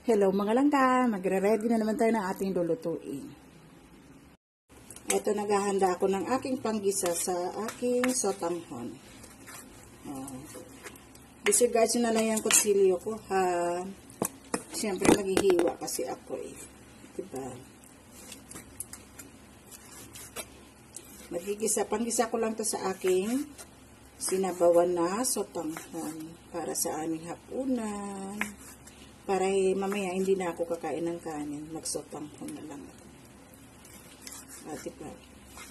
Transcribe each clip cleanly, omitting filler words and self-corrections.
Hello mga langka, magre-ready na naman tayo ng ating lulutuin. Ito, naghahanda ako ng aking panggisa sa aking sotanghon. Disregard nyo na lang yung kutsilyo ko ha. Siyempre maghihiwa kasi ako eh. Diba? Panggisa ko lang to sa aking sinabawan na sotanghon para sa aming hapunan. Para mamaya hindi na ako kakain ng kanin, magsotanghon na lang ako. Diba?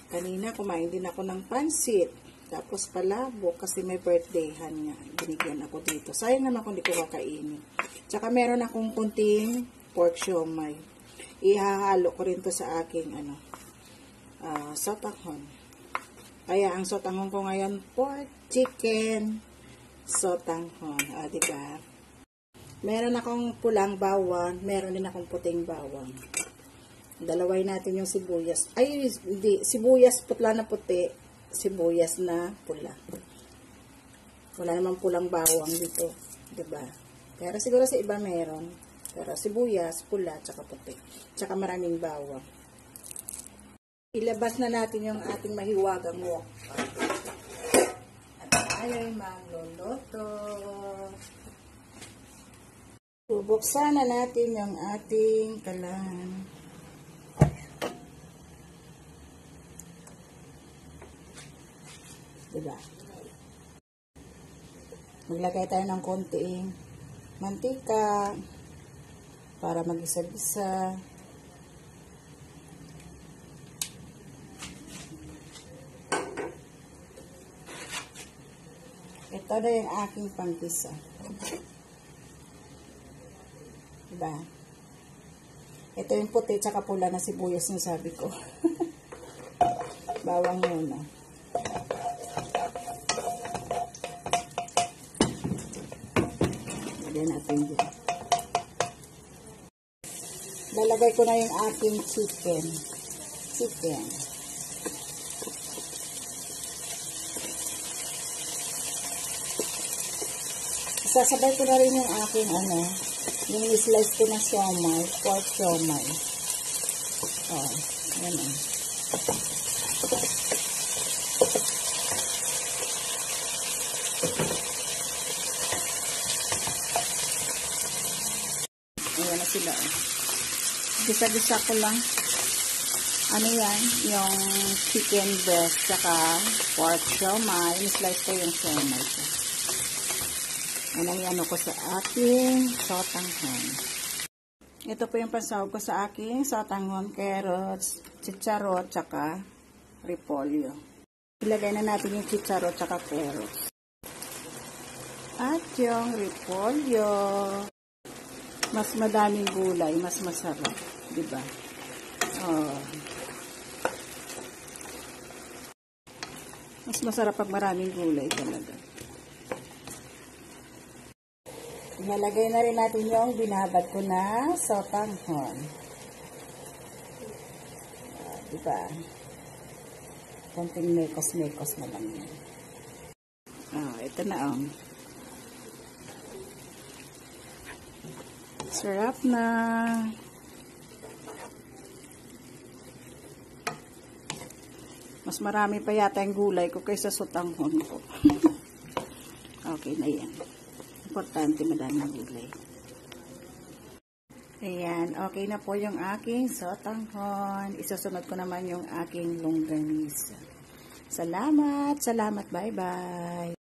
Kanina kumain din ako ng pansit. Tapos palabok kasi may birthdayhan niya. Binigyan ako dito. Sayang naman kung hindi ko kakainin. Tsaka meron akong kunting pork siomai. Ihahalo ko rin to sa aking sotanghon. Kaya ang sotanghon ko ngayon, pork, chicken, sotanghon. Diba? Meron akong pulang bawang, meron din akong puting bawang. Dalaway natin yung sibuyas. Ay, hindi. Sibuyas putla na puti. Sibuyas na pula. Wala namang pulang bawang dito. Diba? Pero siguro sa iba meron. Pero sibuyas, pula, tsaka puti. Tsaka maraming bawang. Ilabas na natin yung ating mahiwagang wok. At tayo'y magluluto. Bubuksan na natin yung ating kalan. Diba? Maglagay tayo ng konting mantika para mag-isa-isa. Ito na yung aking panggisa. Diba? Ito yung puti tsaka pula na sibuyas yung sabi ko. Bawang muna. Lagyan natin dito. Lalagay ko na yung ating chicken. Sasabay ko na rin yung aking yung slice ko na siomai, pork siomai. Yan o. Ayan na sila o. Gisa-gisa ko lang. Ano yan? Yung chicken breast, saka pork siomai. In-slice ko yung siomai ko. Yan ko sa aking sotanghon. Ito po yung pansahog ko sa aking sotanghon, carrots, chicharot, tsaka repolyo. Ilagay na natin yung chicharot tsaka carrots. At yung repolyo. Mas madaming gulay, mas masarap. Diba? Mas masarap pag maraming gulay talaga. Nalagay na rin natin yung binabad ko na sotanghon. Diba? Konting mekos-mekos na lang yan. Ito na Sarap na. Mas marami pa yata yung gulay ko kaysa sotanghon ko. Okay na yan. Importante madaming gulay. Ayan, okay na po yung aking sotanghon. Isusunod ko naman yung aking longganisa. Salamat, bye-bye.